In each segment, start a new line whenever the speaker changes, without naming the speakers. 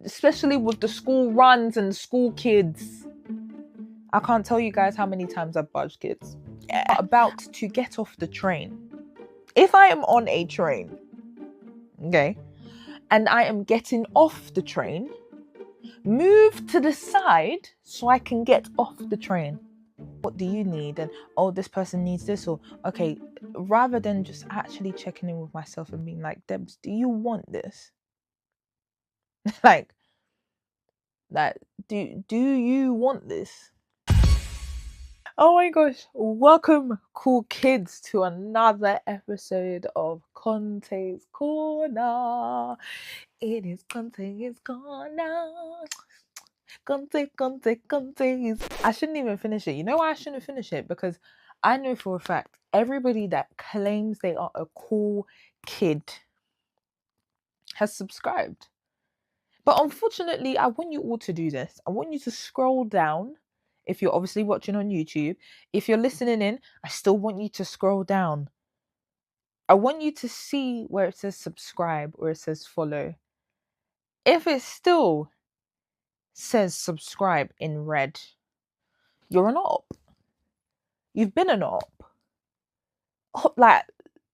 especially with the school runs and school kids. I can't tell you guys how many times I've barged kids. About to get off the train. If I am on a train, okay, and I am getting off the train, move to the side so I can get off the train. What do you need? And oh, this person needs this, or okay, rather than just actually checking in with myself and being like, Debs, do you want this? like do you want this? Oh my gosh, welcome cool kids to another episode of Conteh'S Corner. It is Conteh'S Corner. Conteh'S. I shouldn't even finish it. You know why I shouldn't finish it? Because I know for a fact everybody that claims they are a cool kid has subscribed. But unfortunately, I want you all to do this. I want you to scroll down. If you're obviously watching on YouTube, if you're listening in, I still want you to scroll down. I want you to see where it says subscribe or it says follow. If it still says subscribe in red, you're an op. You've been an op. Like,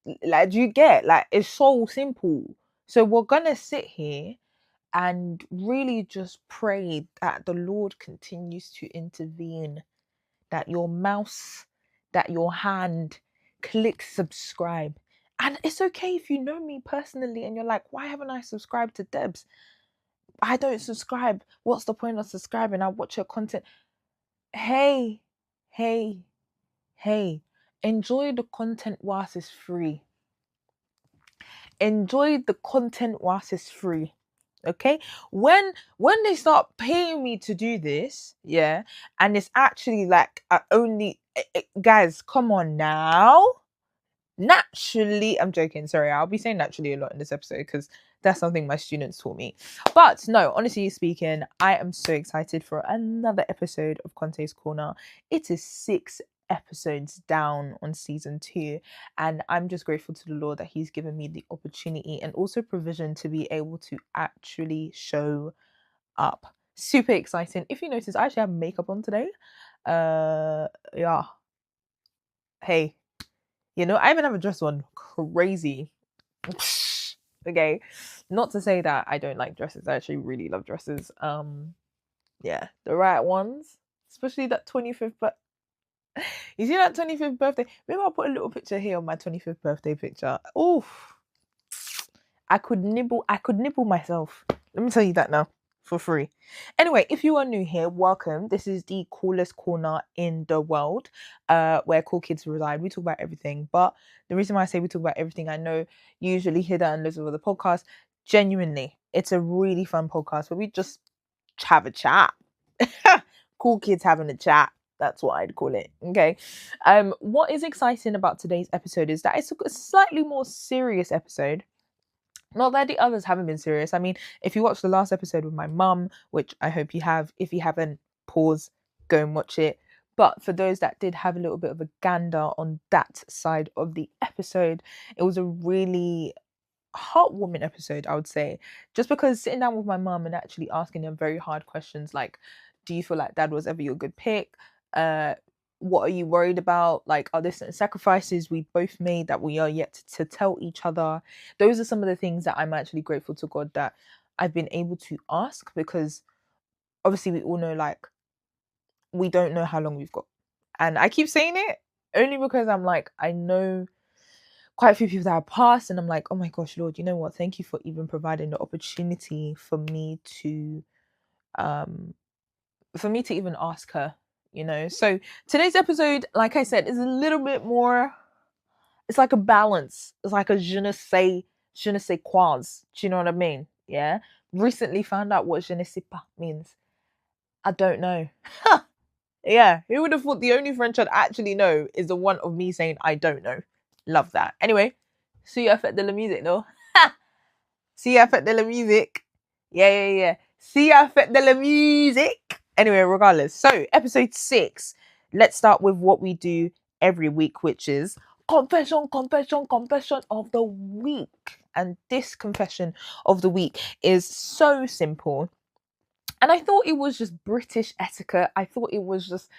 do you get? Like, it's so simple. So we're gonna sit here and really just pray that the Lord continues to intervene, that your mouse, that your hand clicks subscribe. And it's okay if you know me personally and you're like, why haven't I subscribed to Debs? I don't subscribe. What's the point of subscribing? I watch her content. Hey, enjoy the content whilst it's free. Enjoy the content whilst it's free. Okay, when they start paying me to do this, yeah, and it's actually like guys, come on now. Naturally, I'm joking, sorry, I'll be saying naturally a lot in this episode because that's something my students taught me. But no, honestly speaking, I am so excited for another episode of Conteh'S Corner. It is 6 episodes down on season 2, and I'm just grateful to the Lord that he's given me the opportunity and also provision to be able to actually show up. Super exciting. If you notice, I actually have makeup on today. Yeah, hey, you know, I even have a dress on. Crazy. Okay, not to say that I don't like dresses. I actually really love dresses. Yeah, the right ones, especially that 25th, but you see that 25th birthday? Maybe I'll put a little picture here of my 25th birthday picture. Oof. I could nibble myself. Let me tell you that now for free. Anyway, if you are new here, welcome. This is the coolest corner in the world, where cool kids reside. We talk about everything, but the reason why I say we talk about everything, I know you usually hear that on loads of other podcasts. Genuinely, it's a really fun podcast where we just have a chat. Cool kids having a chat. That's what I'd call it. Okay. What is exciting about today's episode is that it's a slightly more serious episode. Not that the others haven't been serious. I mean, if you watched the last episode with my mum, which I hope you have, if you haven't, pause, go and watch it. But for those that did have a little bit of a gander on that side of the episode, it was a really heartwarming episode, I would say. Just because sitting down with my mum and actually asking them very hard questions like, do you feel like dad was ever your good pick? What are you worried about? Like, are there certain sacrifices we both made that we are yet to tell each other? Those are some of the things that I'm actually grateful to God that I've been able to ask, because obviously we all know, like, we don't know how long we've got. And I keep saying it only because I'm like, I know quite a few people that have passed, and I'm like, oh my gosh, Lord, you know what? Thank you for even providing the opportunity for me to even ask her, you know. So today's episode, like I said, is a little bit more, it's like a balance. It's like a je ne sais quoi. Do you know what I mean? Yeah. Recently found out what je ne sais pas means. I don't know. Yeah. Who would have thought the only French I'd actually know is the one of me saying I don't know. Love that. Anyway, si a fait de la musique, no? Si a fait de la musique. Yeah. Si a fait de la musique. Anyway, regardless. So, episode 6. Let's start with what we do every week, which is confession of the week. And this confession of the week is so simple. And I thought it was just British etiquette. I thought it was just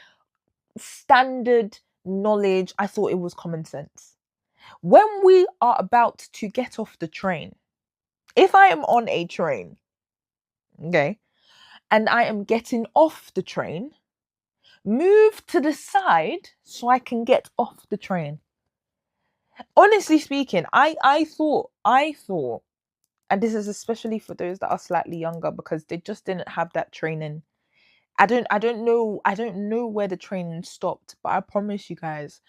standard knowledge. I thought it was common sense. When we are about to get off the train, if I am on a train, okay, and I am getting off the train, move to the side so I can get off the train. Honestly speaking, I thought, and this is especially for those that are slightly younger because they just didn't have that training. I don't know where the training stopped, but I promise you guys,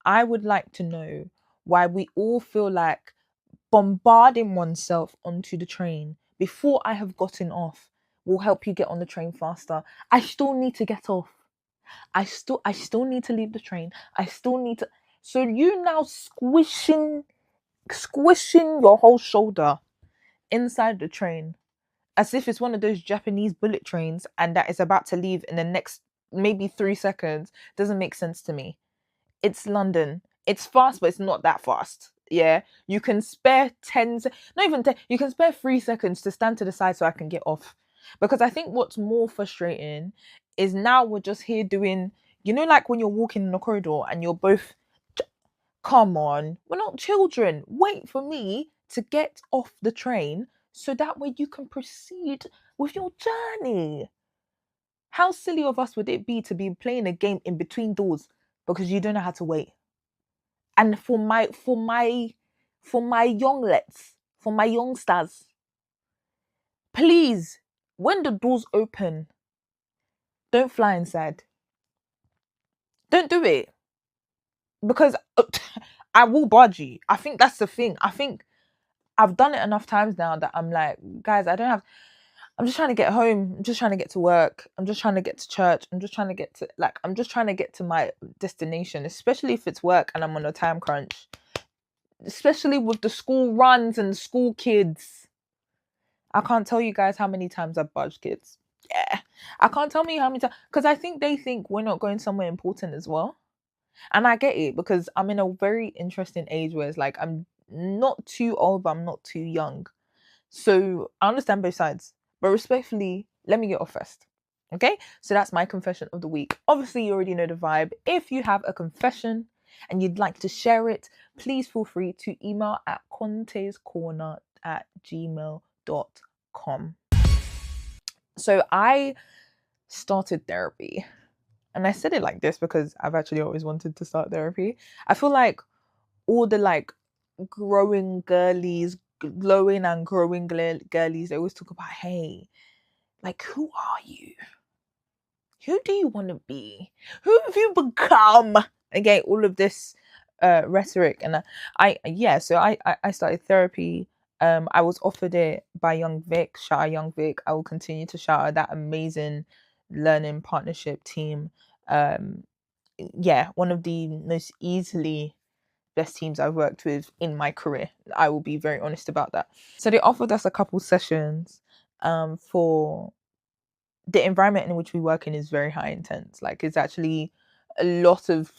I would like to know why we all feel like bombarding oneself onto the train before I have gotten off will help you get on the train faster. I still need to get off. I still need to leave the train. I still need to. So you now squishing your whole shoulder inside the train as if it's one of those Japanese bullet trains and that is about to leave in the next maybe 3 seconds doesn't make sense to me. It's London. It's fast, but it's not that fast. Yeah, you can spare not even 10. You can spare 3 seconds to stand to the side so I can get off. Because I think what's more frustrating is now we're just here doing, like when you're walking in a corridor and you're both, come on, we're not children. Wait for me to get off the train so that way you can proceed with your journey. How silly of us would it be to be playing a game in between doors because you don't know how to wait? And for my younglets, for my youngsters, please, when the doors open, don't fly inside. Don't do it. Because I will barge you. I think that's the thing. I think I've done it enough times now that I'm like, guys, I'm just trying to get home. I'm just trying to get to work. I'm just trying to get to church. I'm just trying to get to my destination, especially if it's work and I'm on a time crunch. Especially with the school runs and school kids. I can't tell you guys how many times I've barged kids. Yeah. I can't tell me how many times. Because I think they think we're not going somewhere important as well. And I get it because I'm in a very interesting age where it's like I'm not too old, but I'm not too young. So I understand both sides. But respectfully, let me get off first. Okay? So that's my confession of the week. Obviously, you already know the vibe. If you have a confession and you'd like to share it, please feel free to email at conteh'scorner@gmail.com. So I started therapy. And I said it like this because I've actually always wanted to start therapy. I feel like all the growing girlies, glowing and growing girlies, they always talk about, hey, who are you? Who do you want to be? Who have you become? Okay, all of this rhetoric. And so I started therapy. I was offered it by Young Vic. Shout out Young Vic. I will continue to shout out that amazing learning partnership team. One of the most easily best teams I've worked with in my career. I will be very honest about that. So they offered us a couple sessions for the environment in which we work in is very high intense. It's actually a lot of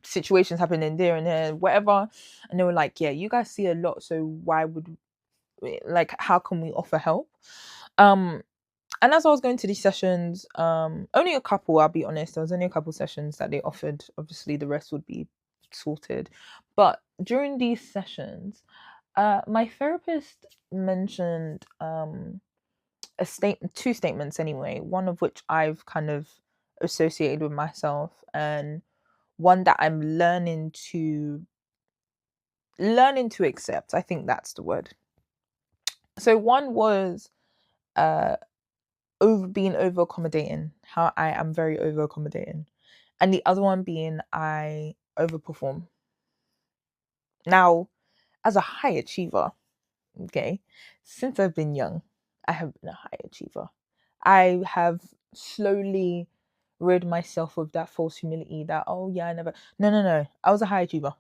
situations happening there and there, whatever. And they were like, yeah, you guys see a lot, so why would how can we offer help? And as I was going to these sessions, only a couple, I'll be honest, there was only a couple sessions that they offered. Obviously the rest would be sorted. But during these sessions, my therapist mentioned two statements anyway, one of which I've kind of associated with myself, and one that I'm learning to accept. I think that's the word. So one was being over accommodating, how I am very over accommodating, and the other one being I overperform. Now, as a high achiever, okay, since I've been young, I have been a high achiever. I have slowly rid myself of that false humility that, oh yeah, I never. No. I was a high achiever.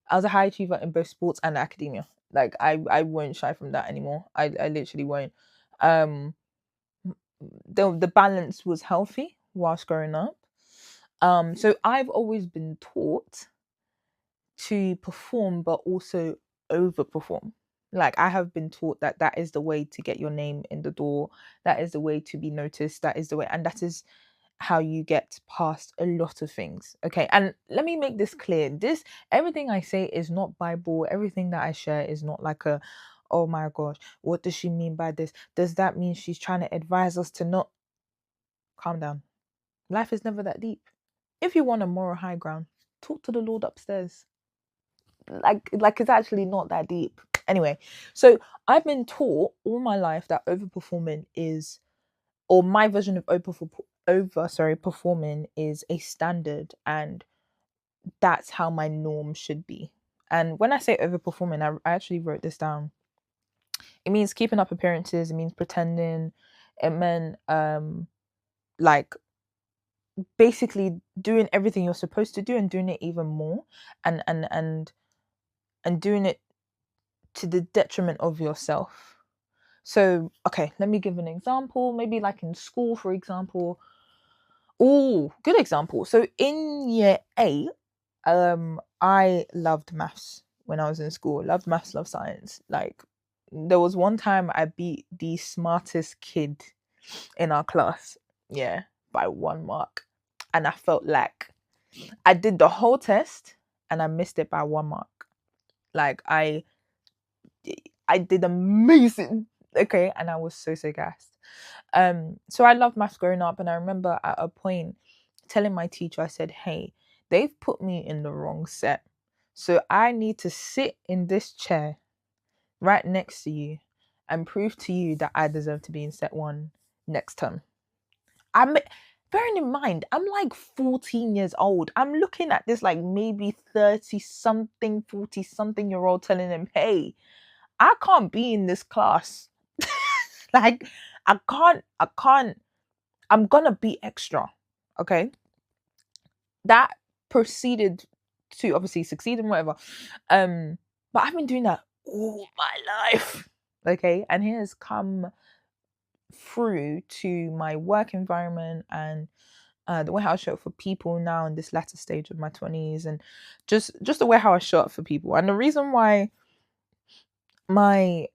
I was a high achiever in both sports and academia. I won't shy from that anymore. I literally won't. The balance was healthy whilst growing up. So I've always been taught to perform but also overperform. Like, I have been taught that that is the way to get your name in the door. That is the way to be noticed. That is the way, and that is how you get past a lot of things. Okay. And let me make this clear. This, everything I say is not Bible. Everything that I share is not like a, oh my gosh, what does she mean by this? Does that mean she's trying to advise us to not? Calm down. Life is never that deep. If you want a moral high ground, talk to the Lord upstairs. Like it's actually not that deep. Anyway, so I've been taught all my life that overperforming is, or my version of performing is a standard, and that's how my norm should be. And when I say overperforming, I actually wrote this down. It means keeping up appearances. It means pretending. It meant like basically doing everything you're supposed to do and doing it even more, and doing it to the detriment of yourself. So, okay, let me give an example. Maybe like in school, for example. Oh, good example. So in year 8, I loved maths when I was in school. Loved maths, loved science. Like, there was one time I beat the smartest kid in our class. Yeah, by 1 mark. And I felt like I did the whole test and I missed it by 1 mark. Like, I did amazing. Okay, and I was so gassed. So I loved maths growing up, and I remember at a point telling my teacher, I said, hey, they've put me in the wrong set. So I need to sit in this chair right next to you and prove to you that I deserve to be in set 1 next term. I'm bearing in mind, I'm like 14 years old. I'm looking at this like maybe 30 something, 40 something year old telling them, hey, I can't be in this class. Like, I can't, I'm gonna be extra. Okay. That proceeded to obviously succeed and whatever. But I've been doing that all my life. Okay. And it has come through to my work environment and the way how I show up for people now in this latter stage of my 20s, and just the way how I show up for people. And the reason why my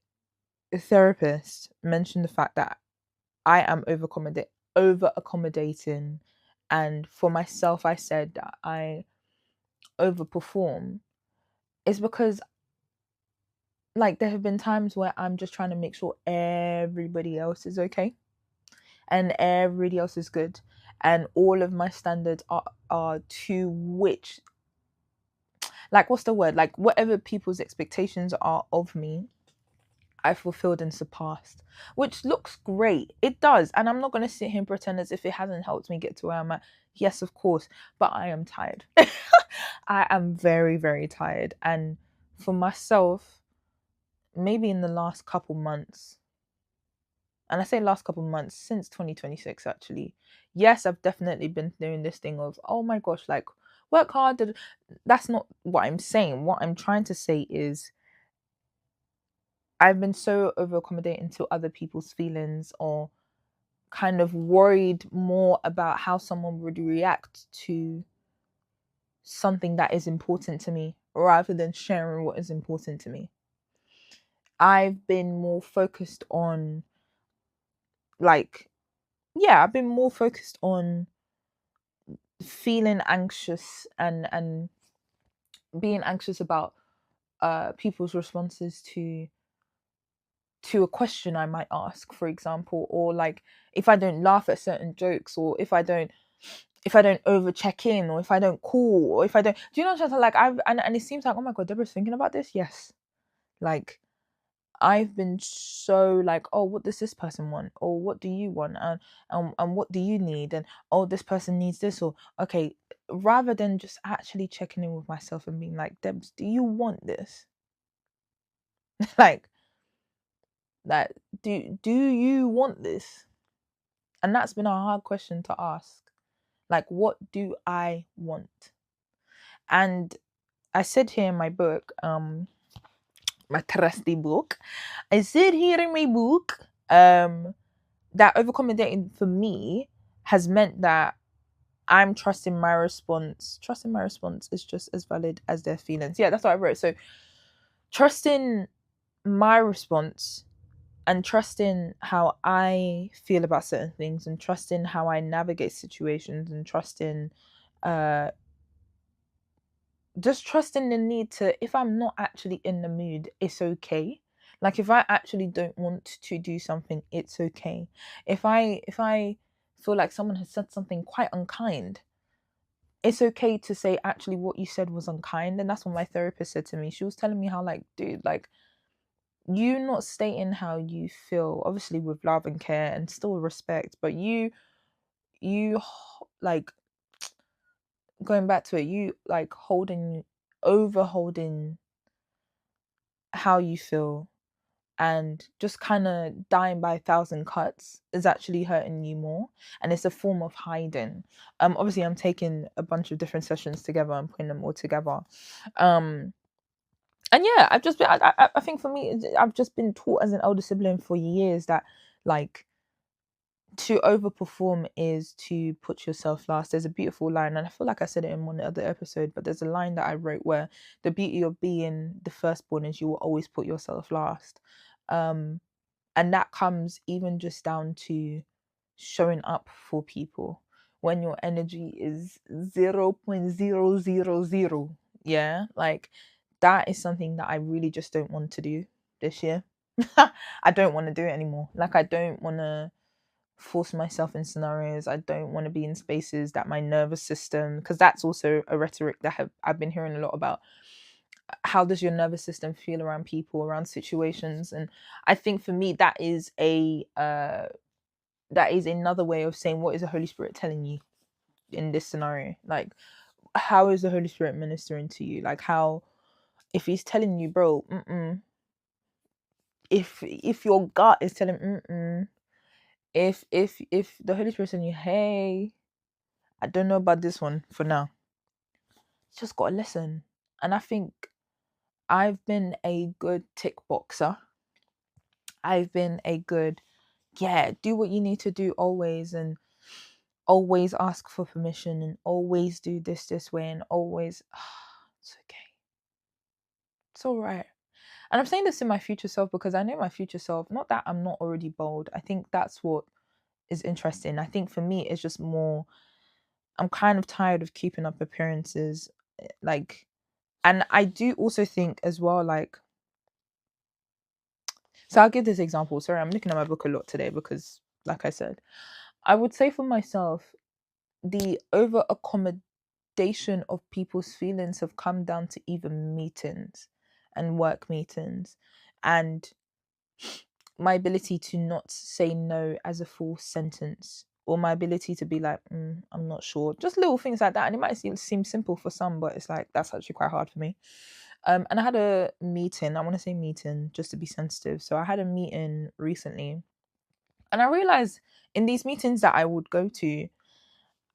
therapist mentioned the fact that I am over accommodating, and for myself I said that I overperform, is because like there have been times where I'm just trying to make sure everybody else is okay and everybody else is good, and all of my standards are to which, like, what's the word, like whatever people's expectations are of me, I fulfilled and surpassed, which looks great. It does. And I'm not going to sit here and pretend as if it hasn't helped me get to where I'm at. Yes, of course. But I am tired. I am very, very tired. And for myself, maybe in the last couple months, and I say last couple months, since 2026, actually, yes, I've definitely been doing this thing of, oh my gosh, like, work hard. That's not what I'm saying. What I'm trying to say is, I've been so over accommodating to other people's feelings, or kind of worried more about how someone would react to something that is important to me rather than sharing what is important to me. I've been more focused on, like, yeah, I've been more focused on feeling anxious and being anxious about people's responses to a question I might ask, for example, or like if I don't laugh at certain jokes, or if I don't over check in, or if I don't call, or if I don't, do you know what I'm saying? Like, and it seems like, oh my god, Deborah's thinking about this. Yes, like I've been so like, oh, what does this person want, or what do you want, and what do you need, and oh, this person needs this, or okay, rather than just actually checking in with myself and being like, Debs, do you want this? Like, that, do you want this? And that's been a hard question to ask. Like, what do I want? And I said here in my book, my trusty book, I said here in my book, that overcompensating for me has meant that I'm trusting my response. Trusting my response is just as valid as their feelings. Yeah, that's what I wrote. So trusting my response and trusting how I feel about certain things and trusting how I navigate situations and trusting uh just trusting the need to, if I'm not actually in the mood, it's okay. Like if I actually don't want to do something, it's okay. If I feel like someone has said something quite unkind, it's okay to say actually what you said was unkind. And that's what my therapist said to me. She was telling me how, like, dude, like, you not stating how you feel, obviously with love and care and still respect, but you like, going back to it, you like holding, over holding how you feel and just kind of dying by a thousand cuts is actually hurting you more, and it's a form of hiding. Obviously I'm taking a bunch of different sessions together and putting them all together. And yeah, I've just been, I think for me, I've just been taught as an older sibling for years that, like, to overperform is to put yourself last. There's a beautiful line, and I feel like I said it in one other episode, but there's a line that I wrote where the beauty of being the firstborn is you will always put yourself last. Um, and that comes even just down to showing up for people when your energy is 0.000. Yeah, like that is something that I really just don't want to do this year. I don't want to do it anymore. Like, I don't want to force myself in scenarios. I don't want to be in spaces that my nervous system, because that's also a rhetoric that I've been hearing a lot about. How does your nervous system feel around people, around situations? And I think for me that is another way of saying, what is the Holy Spirit telling you in this scenario? Like, how is the Holy Spirit ministering to you? Like, how, if he's telling you, bro, if your gut is telling if the Holy Spirit is telling you, hey, I don't know about this one for now, just gotta listen. And I think I've been a good tick boxer. I've been a good, yeah, do what you need to do always, and always ask for permission, and always do this way, and always, it's okay. It's all right. And I'm saying this to my future self because I know my future self, not that I'm not already bold. I think that's what is interesting. I think for me, it's just more, I'm kind of tired of keeping up appearances. Like, and I do also think as well, like, so I'll give this example. Sorry, I'm looking at my book a lot today because, like I said, I would say for myself, the over accommodation of people's feelings have come down to even meetings and work meetings, and my ability to not say no as a full sentence, or my ability to be like, I'm not sure, just little things like that. And it might seem simple for some, but it's like, that's actually quite hard for me. And I had a meeting, I want to say meeting just to be sensitive. So I had a meeting recently, and I realized in these meetings that I would go to,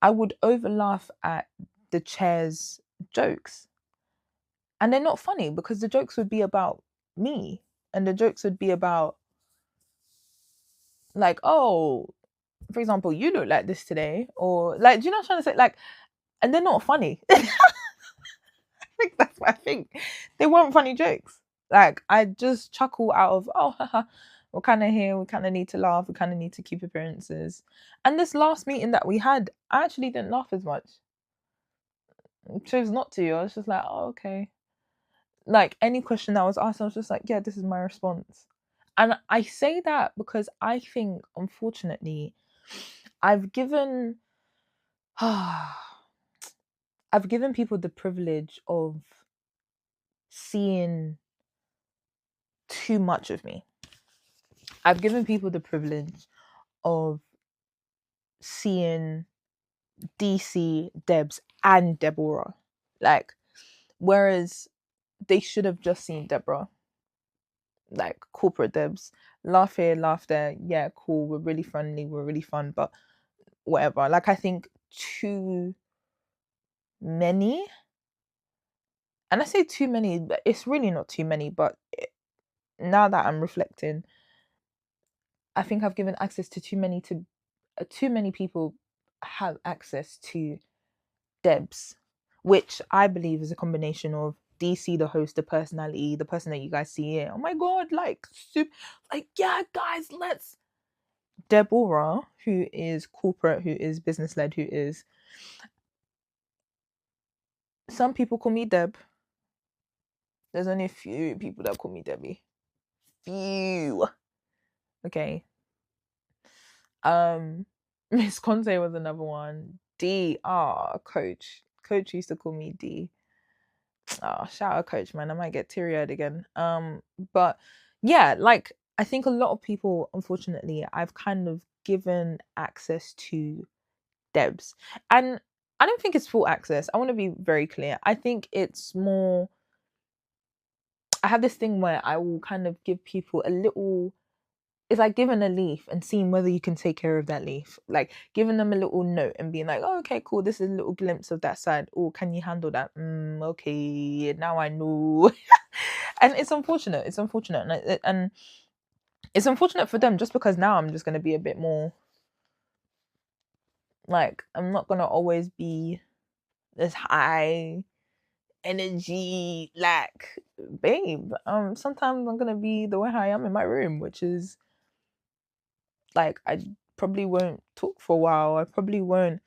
I would over laugh at the chair's jokes. And they're not funny because the jokes would be about me, and the jokes would be about, like, oh, for example, you look like this today, or like, do you know what I'm trying to say? Like, and they're not funny. I think that's what I think. They weren't funny jokes. Like, I just chuckle out of, oh, haha, we're kind of here, we kind of need to laugh, we kind of need to keep appearances. And this last meeting that we had, I actually didn't laugh as much. I chose not to. I was just like, oh, okay. Like, any question that was asked, I was just like, yeah, this is my response. And I say that because I think, unfortunately, I've given I've given people the privilege of seeing too much of me. I've given people the privilege of seeing DC, Debs, and Deborah. Like, whereas they should have just seen Deborah. Like, corporate Debs. Laugh here, laugh there. Yeah, cool. We're really friendly. We're really fun, but whatever. Like, I think too many, and I say too many, but it's really not too many, but now that I'm reflecting, I think I've given access to too many people have access to Debs, which I believe is a combination of DC, the host, the personality, the person that you guys see here. Oh my god, like super, like yeah, guys, let's. Deborah, who is corporate, who is business led, who is, some people call me Deb. There's only a few people that call me Debbie. Few. Okay. Miss Conte was another one. D. Coach. Coach used to call me D. Shout out Coach, man. I might get teary-eyed again. But yeah, like I think a lot of people, unfortunately, I've kind of given access to Debs. And I don't think it's full access. I want to be very clear. I think it's more, I have this thing where I will kind of give people a little, it's like giving a leaf and seeing whether you can take care of that leaf. Like giving them a little note and being like, oh, okay, cool. This is a little glimpse of that side. Oh, can you handle that? Okay, now I know. And it's unfortunate. It's unfortunate. And it's unfortunate for them just because now I'm just going to be a bit more, like, I'm not going to always be this high energy, like, babe. Sometimes I'm going to be the way I am in my room, which is like, I probably won't talk for a while. I probably won't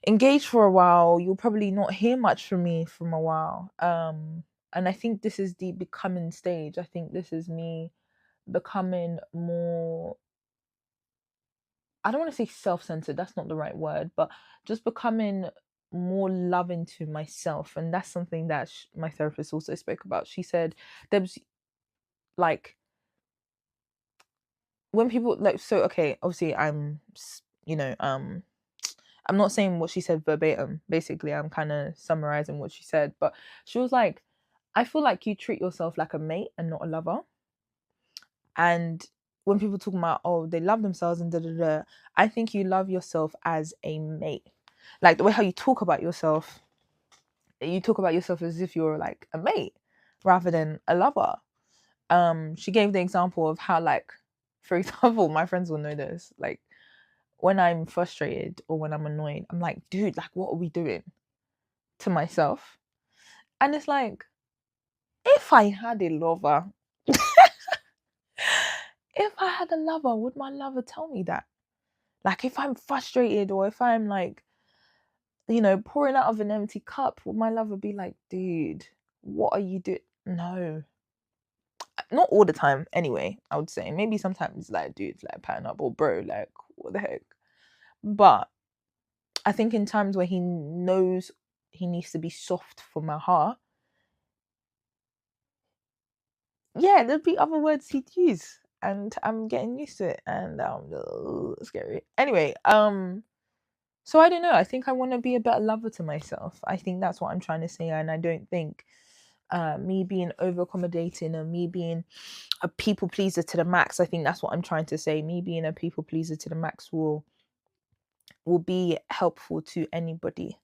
engage for a while. You'll probably not hear much from me from a while. And I think this is the becoming stage. I think this is me becoming more, I don't want to say self-centered, that's not the right word, but just becoming more loving to myself. And that's something that my therapist also spoke about. She said, Debs, like, when people like, so okay, obviously I'm I'm not saying what she said verbatim. Basically, I'm kind of summarizing what she said, but she was like, I feel like you treat yourself like a mate and not a lover. And when people talk about, oh, they love themselves and da da da, I think you love yourself as a mate. Like the way how you talk about yourself as if you're like a mate rather than a lover. She gave the example of how, like, for example, my friends will know this, like, when I'm frustrated or when I'm annoyed, I'm like, dude, like, what are we doing? To myself. And it's like, if I had a lover, would my lover tell me that? Like, if I'm frustrated or if I'm like, pouring out of an empty cup, would my lover be like, dude, what are you doing? No. Not all the time, anyway, I would say. Maybe sometimes, like, dude, like, pattern up, or bro, like, what the heck? But I think in times where he knows he needs to be soft for my heart, yeah, there'd be other words he'd use, and I'm getting used to it, and scary. Anyway, so I don't know. I think I want to be a better lover to myself. I think that's what I'm trying to say, and I don't think me being over accommodating and me being a people pleaser to the max. I think that's what I'm trying to say. Me being a people pleaser to the max will be helpful to anybody.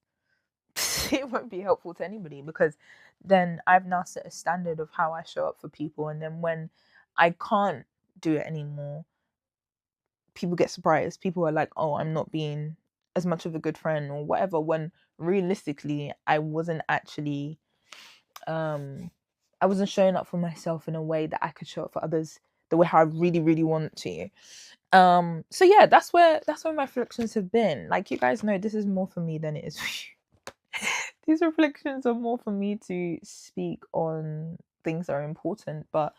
It won't be helpful to anybody, because then I've now set a standard of how I show up for people, and then when I can't do it anymore, people get surprised. People are like, oh, I'm not being as much of a good friend or whatever, when realistically I wasn't actually I wasn't showing up for myself in a way that I could show up for others the way how I really, really want to. So yeah, that's where my reflections have been. Like, you guys know, this is more for me than it is for you. These reflections are more for me to speak on things that are important, but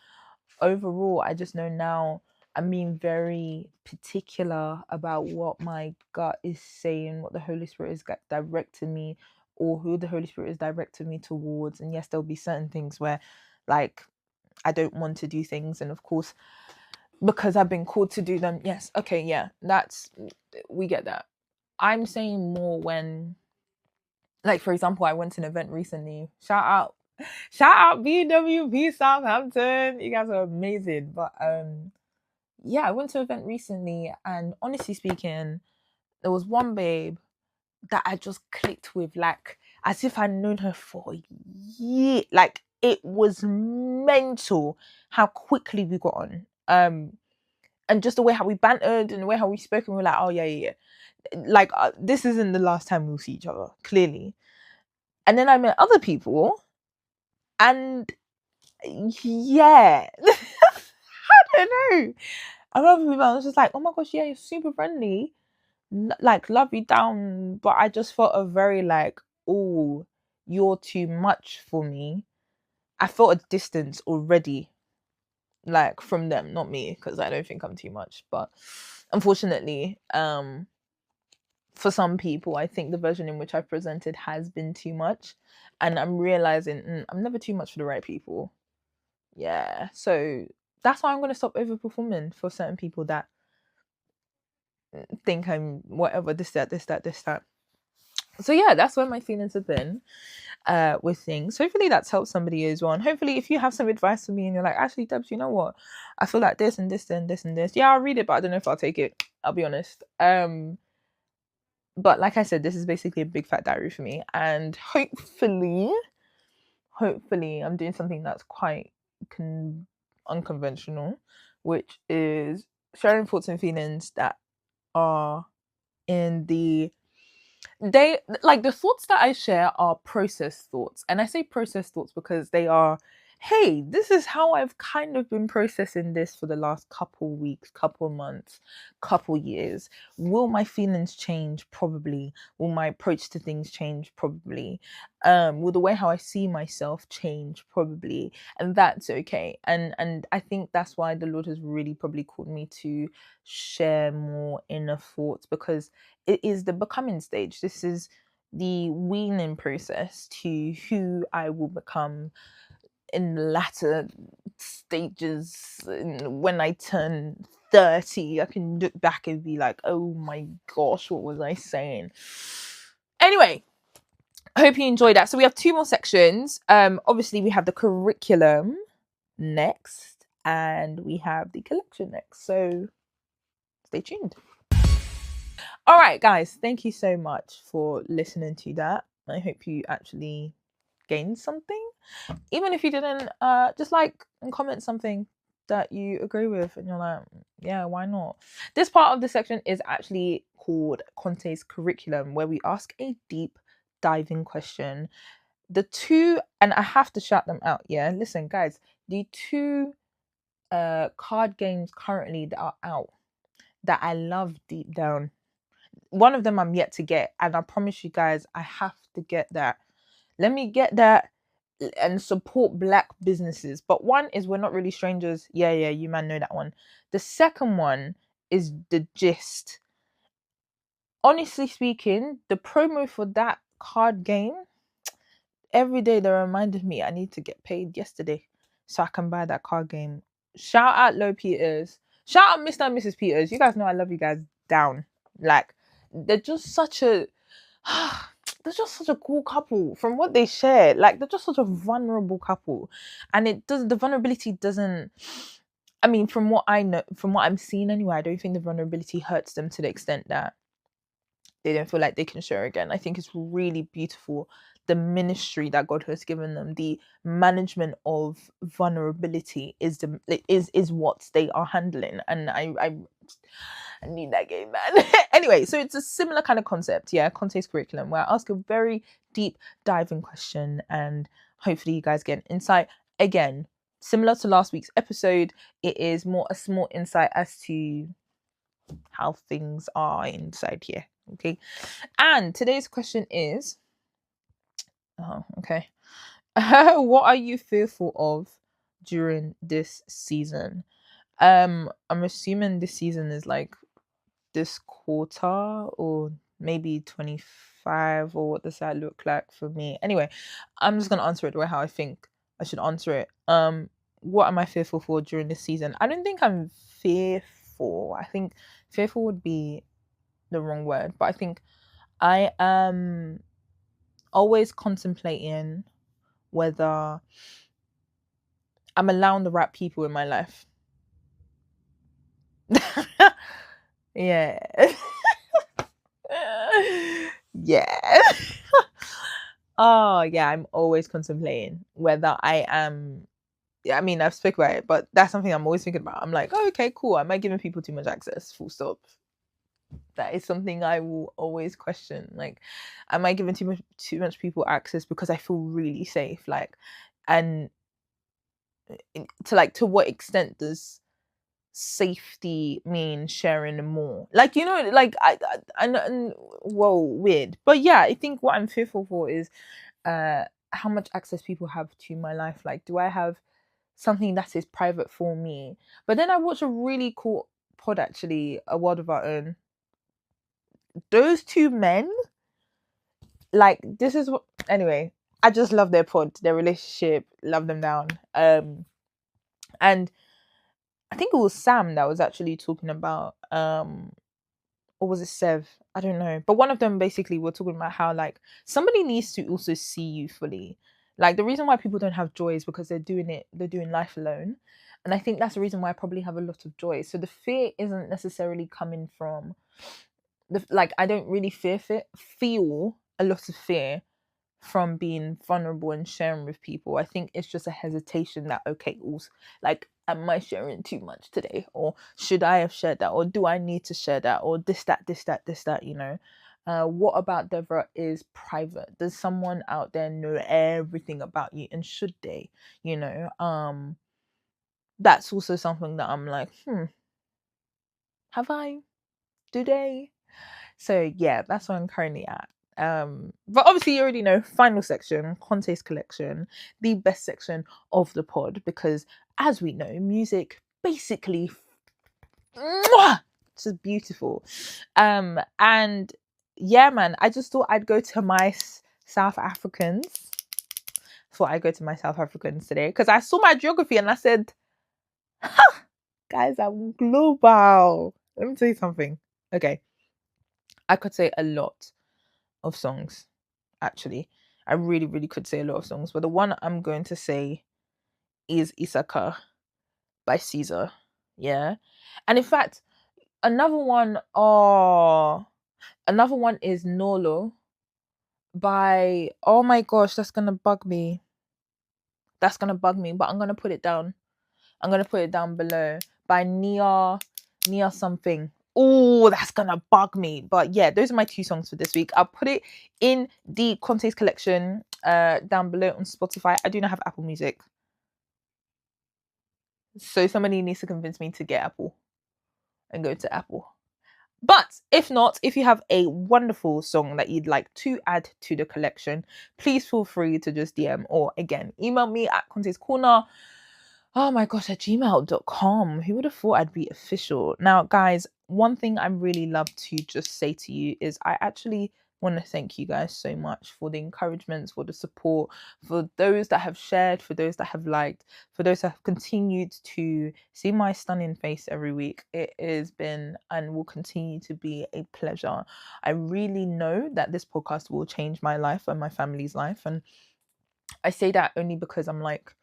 overall, I just know now I'm being very particular about what my gut is saying, what the Holy Spirit is directing me, or who the Holy Spirit is directing me towards. And yes, there'll be certain things where, like, I don't want to do things, and of course, because I've been called to do them, yes, okay, yeah, we get that. I'm saying more when, like, for example, I went to an event recently. Shout out BWP Southampton. You guys are amazing. But yeah, I went to an event recently, and honestly speaking, there was one babe that I just clicked with, like, as if I'd known her for years. Like, it was mental how quickly we got on. And just the way how we bantered and the way how we spoke, and we were like, oh yeah. Like, this isn't the last time we'll see each other, clearly. And then I met other people And yeah, I don't know. I remember people, I was just like, oh my gosh, yeah, you're super friendly. Like, love you down. But I just felt a very like, oh, you're too much for me. I felt a distance already, like from them, not me, because I don't think I'm too much. But unfortunately, for some people, I think the version in which I've presented has been too much. And I'm realizing I'm never too much for the right people. Yeah. So that's why I'm going to stop overperforming for certain people that think I'm whatever, this, that, this, that, this, that. So yeah, that's where my feelings have been with things. Hopefully that's helped somebody as well. And hopefully if you have some advice for me and you're like, actually, Debs, you know what? I feel like this and this and this and this. Yeah, I'll read it, but I don't know if I'll take it. I'll be honest. But like I said, this is basically a big fat diary for me. And hopefully I'm doing something that's quite unconventional, which is sharing thoughts and feelings that are in the the thoughts that I share are processed thoughts. And I say processed thoughts because they are, hey, this is how I've kind of been processing this for the last couple weeks, couple months, couple years. Will my feelings change? Probably. Will my approach to things change? Probably. Will the way how I see myself change? Probably. And that's okay. And I think that's why the Lord has really probably called me to share more inner thoughts, because it is the becoming stage. This is the weaning process to who I will become in the latter stages. When I turn 30, I can look back and be like, oh my gosh, what was I saying? Anyway, I hope you enjoyed that. So we have 2 more sections. Obviously we have the curriculum next and we have the collection next. So stay tuned. All right, guys, thank you so much for listening to that. I hope you actually gained something. Even if you didn't, just like and comment something that you agree with and you're like, yeah, why not? This part of the section is actually called Conteh'S curriculum, where we ask a deep diving question. The 2, and I have to shout them out, yeah. Listen, guys, the 2 card games currently that are out that I love deep down. One of them I'm yet to get, and I promise you guys, I have to get that. Let me get that and support black businesses. But one is We're Not Really Strangers. Yeah, you man know that one. The second one is The Gist. Honestly speaking, the promo for that card game, every day they reminded me I need to get paid yesterday so I can buy that card game. Shout out Low Peters. Shout out Mr. and Mrs. Peters. You guys know I love you guys down. Like, they're just such a they're just such a cool couple from what they share. Like, they're just such a vulnerable couple. And the vulnerability doesn't, I mean, from what I know, from what I'm seeing anyway, I don't think the vulnerability hurts them to the extent that they don't feel like they can share again. I think it's really beautiful, the ministry that God has given them, the management of vulnerability is what they are handling. And I need that game, man. Anyway, so it's a similar kind of concept, yeah, Conteh'S curriculum, where I ask a very deep diving question and hopefully you guys get an insight. Again, similar to last week's episode, it is more a small insight as to how things are inside here. Okay. And today's question is, okay. What are you fearful of during this season? I'm assuming this season is like this quarter or maybe 25, or what does that look like for me? Anyway, I'm just gonna answer it the way how I think I should answer it. What am I fearful for during this season? I don't think I'm fearful. I think fearful would be the wrong word, but I think I am always contemplating whether I'm allowing the right people in my life. Yeah. Yeah. Oh yeah, I'm always contemplating whether I am. Yeah, I mean, I've spoken about it, but that's something I'm always thinking about. I'm like, oh, okay, cool. Am I giving people too much access? Full stop. That is something I will always question. Like, am I giving too much people access because I feel really safe? Like, And to what extent does safety mean sharing more? Like, like I know, whoa, weird. But yeah, I think what I'm fearful for is how much access people have to my life. Like, do I have something that is private for me? But then I watched a really cool pod, actually, A World of Our Own. Those two men, like, this is what, anyway, I just love their pod, their relationship, love them down. And I think it was Sam that was actually talking about, or was it Sev? I don't know. But one of them basically were talking about how, like, somebody needs to also see you fully. Like, the reason why people don't have joy is because they're doing life alone. And I think that's the reason why I probably have a lot of joy. So the fear isn't necessarily coming from I don't really feel a lot of fear from being vulnerable and sharing with people. I think it's just a hesitation that, okay, also, like, am I sharing too much today? Or should I have shared that? Or do I need to share that? Or this, that, what about Deborah is private? Does someone out there know everything about you? And should they? That's also something that I'm like, have I? Do they? So yeah, that's where I'm currently at. But obviously you already know, final section, Conteh'S collection, the best section of the pod, because as we know, music basically just beautiful. And yeah, man, I just thought I'd go to my South Africans. Thought I'd go to my South Africans today because I saw my geography and I said, guys, I'm global. Let me tell you something. Okay, I could say a lot of songs, actually. I really, really could say a lot of songs, but the one I'm going to say is Isaka by CIZA. Yeah. And in fact, another one is Molo by, oh my gosh, that's gonna bug me. But I'm gonna put it down. I'm gonna put it down below, by Nia something. Oh, that's gonna bug me. But yeah, those are my two songs for this week. I'll put it in the Conteh'S collection down below on Spotify. I do not have Apple Music, so somebody needs to convince me to get Apple and go to Apple. But if not, if you have a wonderful song that you'd like to add to the collection, please feel free to just DM or again email me at Conteh'S Corner. Oh my gosh, at gmail.com. Who would have thought I'd be official? Now, guys, one thing I really love to just say to you is I actually want to thank you guys so much for the encouragements, for the support, for those that have shared, for those that have liked, for those that have continued to see my stunning face every week. It has been and will continue to be a pleasure. I really know that this podcast will change my life and my family's life. And I say that only because I'm like,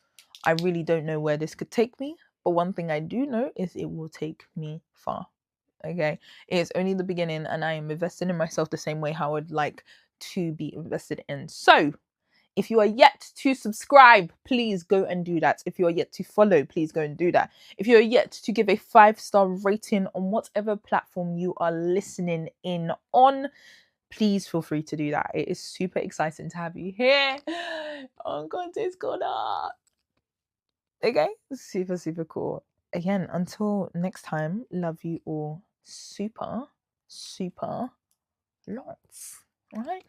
I really don't know where this could take me, but one thing I do know is it will take me far. Okay, it's only the beginning, and I am invested in myself the same way how I would like to be invested in. So, if you are yet to subscribe, please go and do that. If you are yet to follow, please go and do that. If you are yet to give a 5-star rating on whatever platform you are listening in on, please feel free to do that. It is super exciting to have you here on Conteh'S Corner. Okay, super, super cool. Again, until next time, love you all super, super lots. All right.